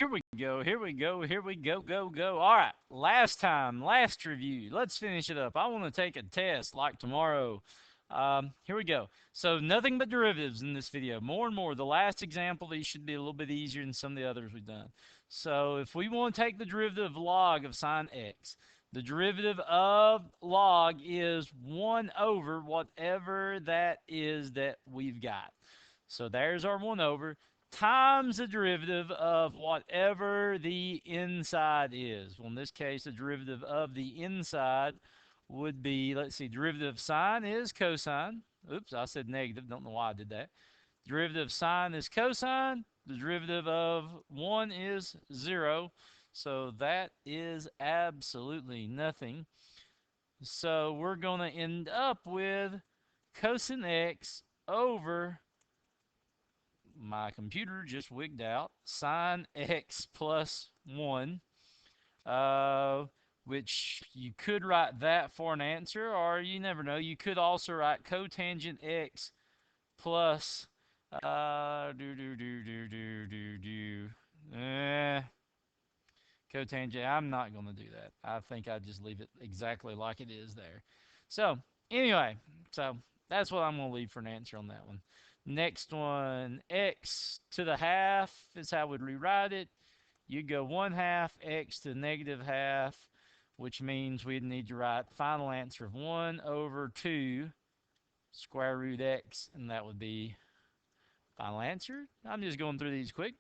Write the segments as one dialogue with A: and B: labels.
A: Here we go, here we go, here we go, go. All right, last time, last review. Let's finish it up. I want to take a test like tomorrow. Here we go. So nothing but derivatives in this video. More and more. The last example, these should be a little bit easier than some of the others we've done. So if we want to take the derivative of log of sine x, the derivative of log is 1 over whatever that is that we've got. So there's our 1 over times the derivative of whatever the inside is. Well, in this case, the derivative of the inside would be, let's see, derivative of sine is cosine. Oops, I said negative. Don't know why I did that. Derivative of sine is cosine. The derivative of 1 is 0. So that is absolutely nothing. So we're going to end up with cosine x over, my computer just wigged out, sine x plus 1, which you could write that for an answer, or you never know. You could also write cotangent x plus, cotangent. I'm not going to do that. I think I'd just leave it exactly like it is there. So, anyway, so that's what I'm going to leave for an answer on that one. Next one, x to the half is how we'd rewrite it. You go 1/2 x to the negative half, which means we'd need to write final answer of 1 over 2 square root x, and that would be final answer. I'm just going through these quick.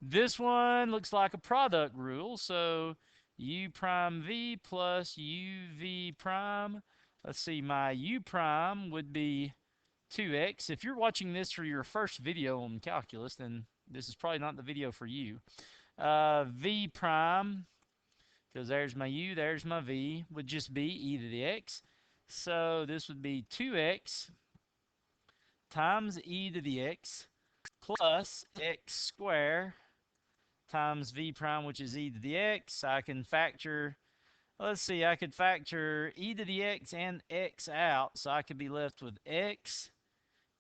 A: This one looks like a product rule, so u prime v plus uv prime. Let's see, my u prime would be 2x. If you're watching this for your first video on calculus, then this is probably not the video for you. V prime, because there's my u, there's my v, would just be e to the x. So this would be 2x times e to the x plus x squared times v prime, which is e to the x. I can factor, let's see, I could factor e to the x and x out, so I could be left with x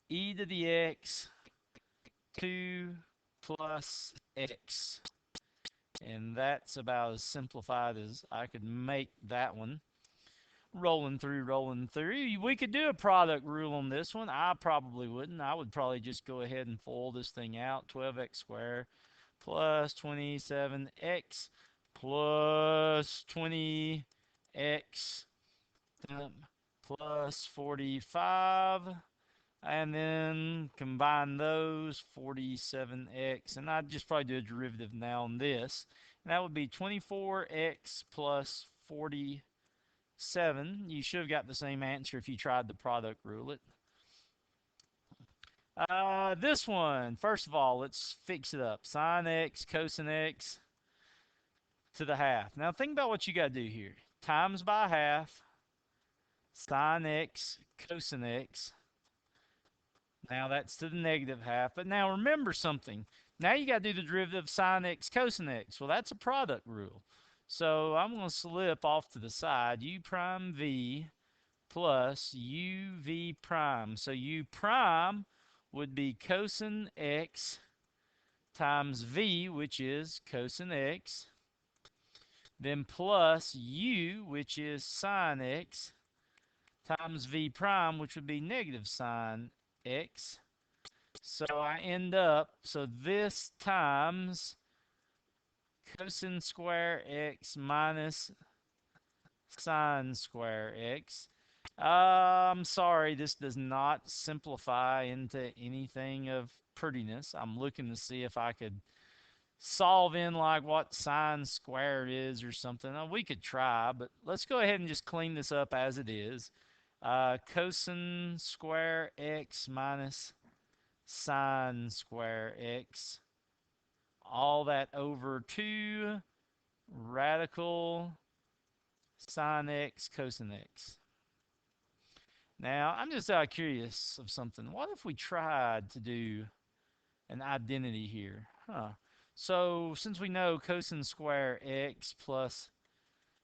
A: e to the x 2 plus x. And that's about as simplified as I could make that one. Rolling through, rolling through. We could do a product rule on this one. I probably wouldn't. I would probably just go ahead and FOIL this thing out. 12x squared plus 27x plus 20x plus 45. And then combine those, 47x. And I'd just probably do a derivative now on this. And that would be 24x plus 47. You should have got the same answer if you tried the product rule it. This one, first of all, let's fix it up. Sine x, cosine x to the half. Now think about what you got to do here. Times by half, sine x, cosine x. Now that's to the negative half. But now remember something. Now you got to do the derivative of sine x cosine x. Well, that's a product rule. So I'm going to slip off to the side. U prime v plus uv prime. So u prime would be cosine x times v, which is cosine x. Then plus u, which is sine x, times v prime, which would be negative sine x. So I end up, so this times cosine square x minus sine square x. I'm sorry, this does not simplify into anything of prettiness. I'm looking to see if I could solve in like what sine squared is or something. We could try, but let's go ahead and just clean this up as it is. Cosine square x minus sine square x, all that over 2 radical sine x cosine x. Now, I'm just curious of something. What if we tried to do an identity here? So, since we know cosine square x plus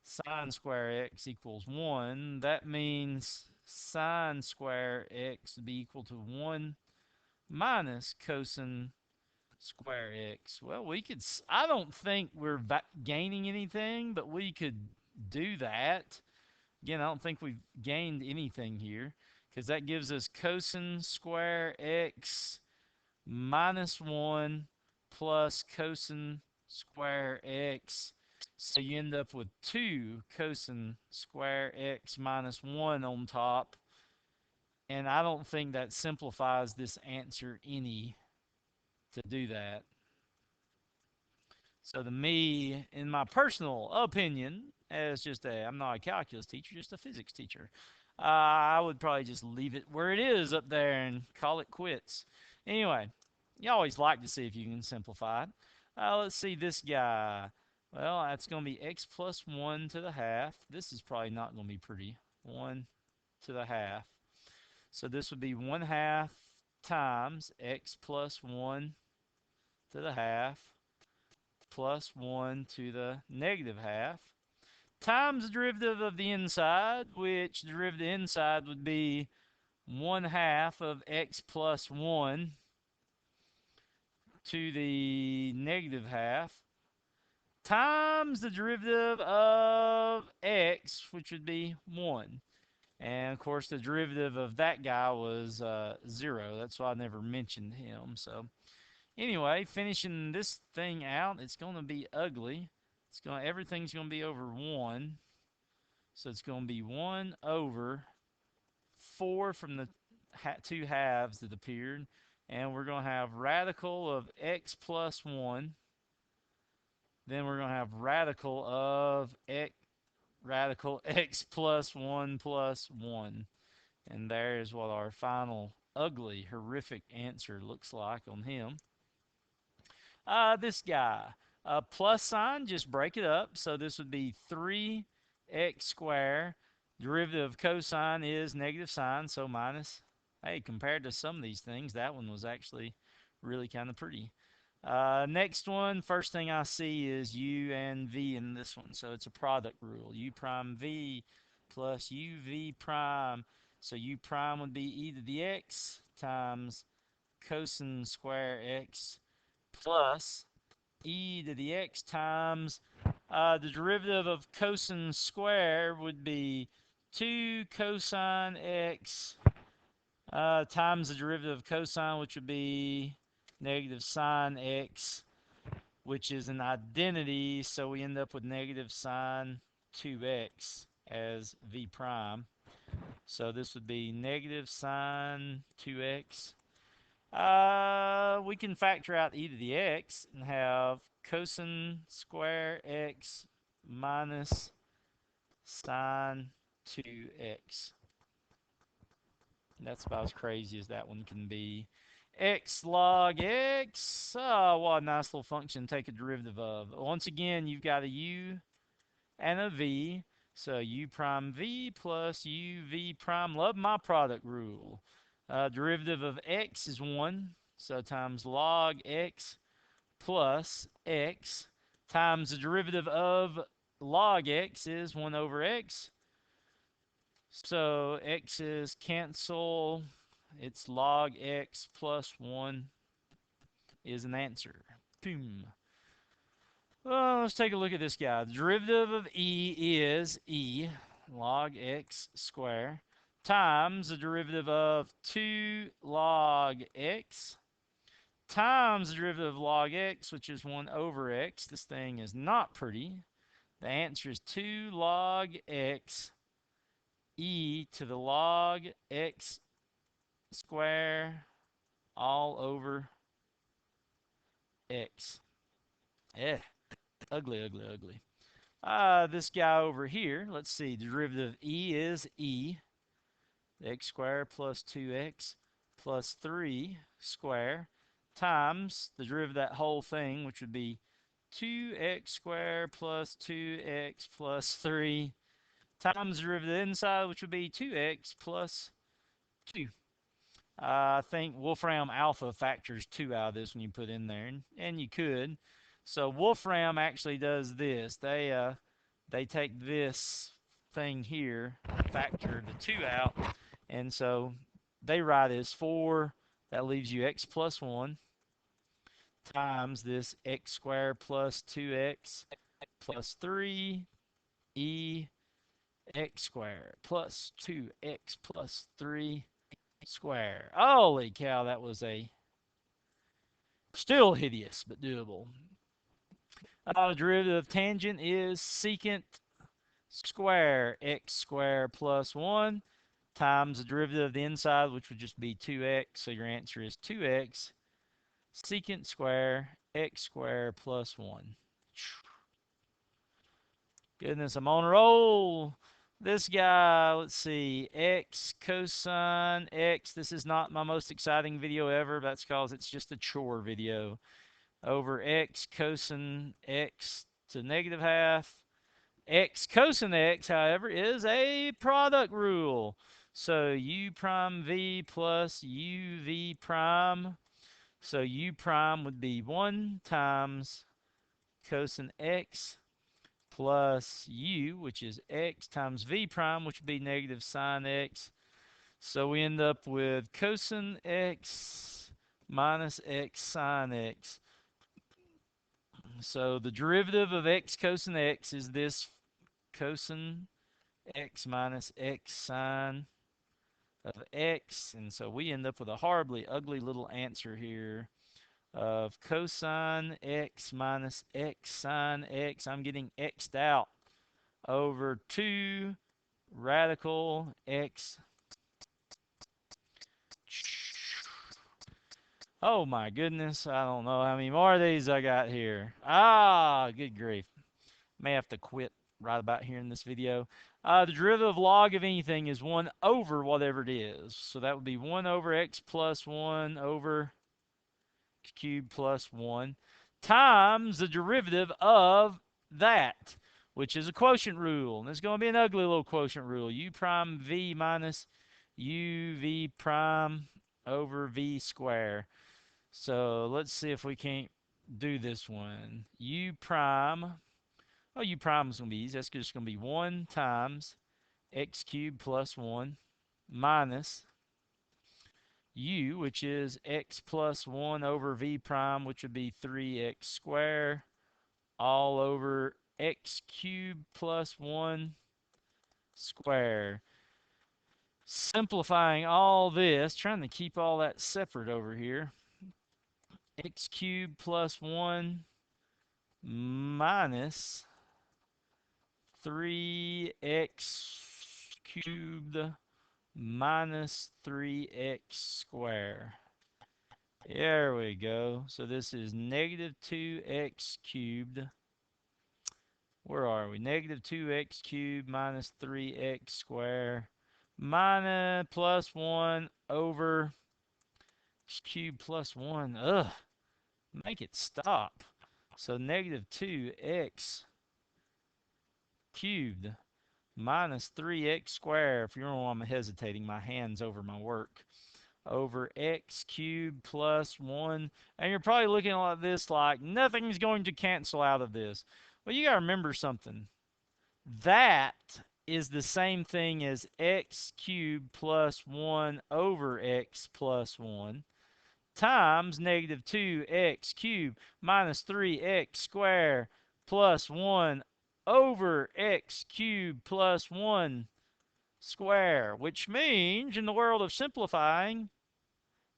A: sine square x equals 1, that means sine square x to be equal to 1 minus cosine square x. Well, we could, I don't think we're gaining anything, but we could do that. Again, I don't think we've gained anything here because that gives us cosine square x minus 1 plus cosine square x. So you end up with 2 cosine square x minus 1 on top. And I don't think that simplifies this answer any to do that. So to me, in my personal opinion, as just I'm not a calculus teacher, just a physics teacher, I would probably just leave it where it is up there and call it quits. Anyway, you always like to see if you can simplify it. Let's see this guy. Well, that's going to be x plus 1 to the half. This is probably not going to be pretty. 1 to the half. So this would be 1/2 times x plus 1 to the half plus 1 to the negative half times the derivative of the inside, which the derivative inside would be 1/2 of x plus 1 to the negative half times the derivative of x, which would be 1. And of course, the derivative of that guy was 0. That's why I never mentioned him. So anyway, finishing this thing out, it's going to be ugly. Everything's going to be over 1. So it's going to be 1 over 4 from the 2 halves that appeared. And we're going to have radical of x plus 1. Then we're going to have radical of x plus 1 plus 1. And there is what our final ugly, horrific answer looks like on him. This guy, plus sign, just break it up. So this would be 3x squared. Derivative of cosine is negative sign, so minus. Hey, compared to some of these things, that one was actually really kind of pretty. Next one, first thing I see is u and v in this one. So it's a product rule. U prime v plus uv prime. So u prime would be e to the x times cosine square x plus e to the x times the derivative of cosine square would be 2 cosine x times the derivative of cosine, which would be negative sine x, which is an identity, so we end up with negative sine 2x as v prime. So this would be negative sine 2x. We can factor out e to the x and have cosine square x minus sine 2x. That's about as crazy as that one can be. X log x. Oh, what a nice little function to take a derivative of. Once again, you've got a u and a v. So u prime v plus u v prime. Love my product rule. Derivative of x is 1. So times log x plus x times the derivative of log x is 1 over x. So x's cancel. It's log x plus 1 is an answer. Boom. Well, let's take a look at this guy. The derivative of e is e log x squared times the derivative of 2 log x times the derivative of log x, which is 1 over x. This thing is not pretty. The answer is 2 log x e to the log x square all over x. Eh, ugly, ugly, ugly. This guy over here, let's see, the derivative of e is e, x squared plus 2x plus 3 square times the derivative of that whole thing, which would be 2x squared plus 2x plus 3 times the derivative inside, which would be 2x plus 2. I think Wolfram Alpha factors 2 out of this when you put in there, and you could. So Wolfram actually does this. They take this thing here, factor the 2 out, and so they write it as 4. That leaves you x plus 1 times this x squared plus 2x plus 3 e x squared plus 2x plus 3 squared. Holy cow, that was a still hideous, but doable. The derivative of tangent is secant square x squared plus 1 times the derivative of the inside, which would just be 2x. So your answer is 2x secant square x squared plus 1. Goodness, I'm on a roll. This guy, let's see, x cosine x. This is not my most exciting video ever. That's because it's just a chore video. Over x cosine x to negative half. X cosine x, however, is a product rule. So u prime v plus uv prime. So u prime would be 1 times cosine x plus u, which is x, times v prime, which would be negative sine x. So we end up with cosine x minus x sine x. So the derivative of x cosine x is this cosine x minus x sine of x. And so we end up with a horribly ugly little answer here of cosine x minus x sine x. I'm getting x'd out over 2 radical x. Oh my goodness, I don't know how many more of these I got here. Good grief. May have to quit right about here in this video. The derivative of log of anything is 1 over whatever it is. So that would be 1 over x plus 1 over x cubed plus 1 times the derivative of that, which is a quotient rule. And it's going to be an ugly little quotient rule. U prime v minus uv prime over v square. So let's see if we can't do this one. U prime, u prime is going to be easy. That's just going to be 1 times x cubed plus 1 minus u, which is x plus 1 over v prime, which would be 3x squared, all over x cubed plus 1 squared. Simplifying all this, trying to keep all that separate over here. X cubed plus 1 minus 3x cubed minus 3x squared. There we go. So this is negative 2x cubed. Where are we? Negative 2x cubed minus 3x squared minus plus 1 over x cubed plus 1. Ugh. Make it stop. So negative 2x cubed minus 3x squared. If you don't know why I'm hesitating, my hand's over my work. Over x cubed plus 1. And you're probably looking at this like nothing's going to cancel out of this. Well, you got to remember something. That is the same thing as x cubed plus 1 over x plus 1 times negative 2x cubed minus 3x squared plus 1 over x cubed plus 1 square, which means in the world of simplifying,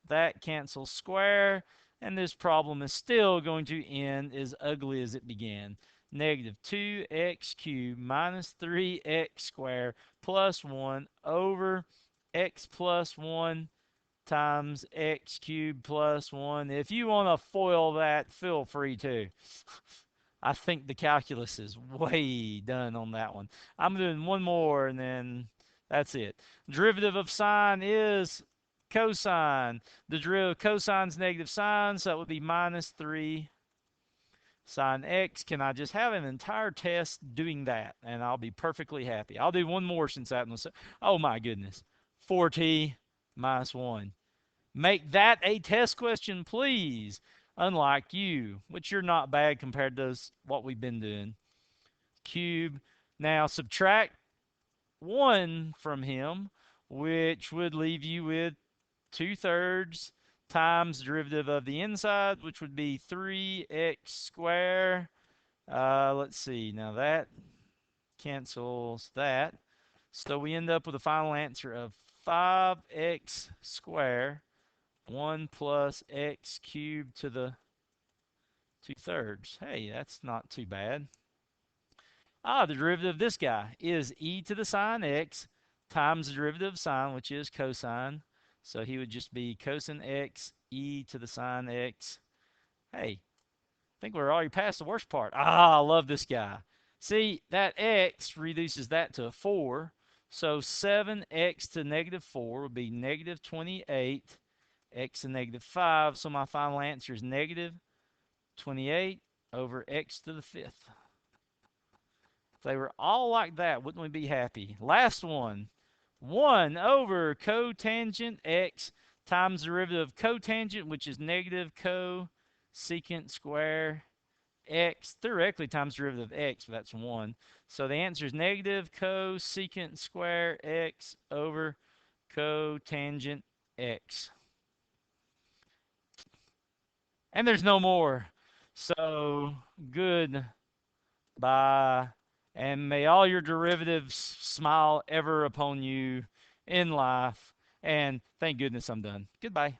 A: that cancels square, and this problem is still going to end as ugly as it began. Negative 2x cubed minus 3x squared plus 1 over x plus 1 times x cubed plus 1. If you want to foil that, feel free to. I think the calculus is way done on that one. I'm doing one more and then that's it. Derivative of sine is cosine. The derivative of cosine is negative sine, so that would be minus 3 sine x. Can I just have an entire test doing that? And I'll be perfectly happy. I'll do one more since that was, oh my goodness. 4t minus 1. Make that a test question, please. Unlike you, which you're not bad compared to what we've been doing. Cube. Now subtract 1 from him, which would leave you with 2/3 times the derivative of the inside, which would be 3x squared. Let's see. Now that cancels that. So we end up with a final answer of 5x squared, 1 plus x cubed to the 2/3. Hey, that's not too bad. The derivative of this guy is e to the sine x times the derivative of sine, which is cosine. So he would just be cosine x e to the sine x. Hey, I think we're already past the worst part. I love this guy. See, that x reduces that to 4. So 7x to -4 would be -28 x to -5. So my final answer is -28 over x to the 5th. If they were all like that, wouldn't we be happy? Last one. 1 over cotangent x times the derivative of cotangent, which is negative cosecant square x, theoretically times the derivative of x, but that's 1. So the answer is negative cosecant square x over cotangent x. And there's no more. So good. Bye. And may all your derivatives smile ever upon you in life. And thank goodness I'm done. Goodbye.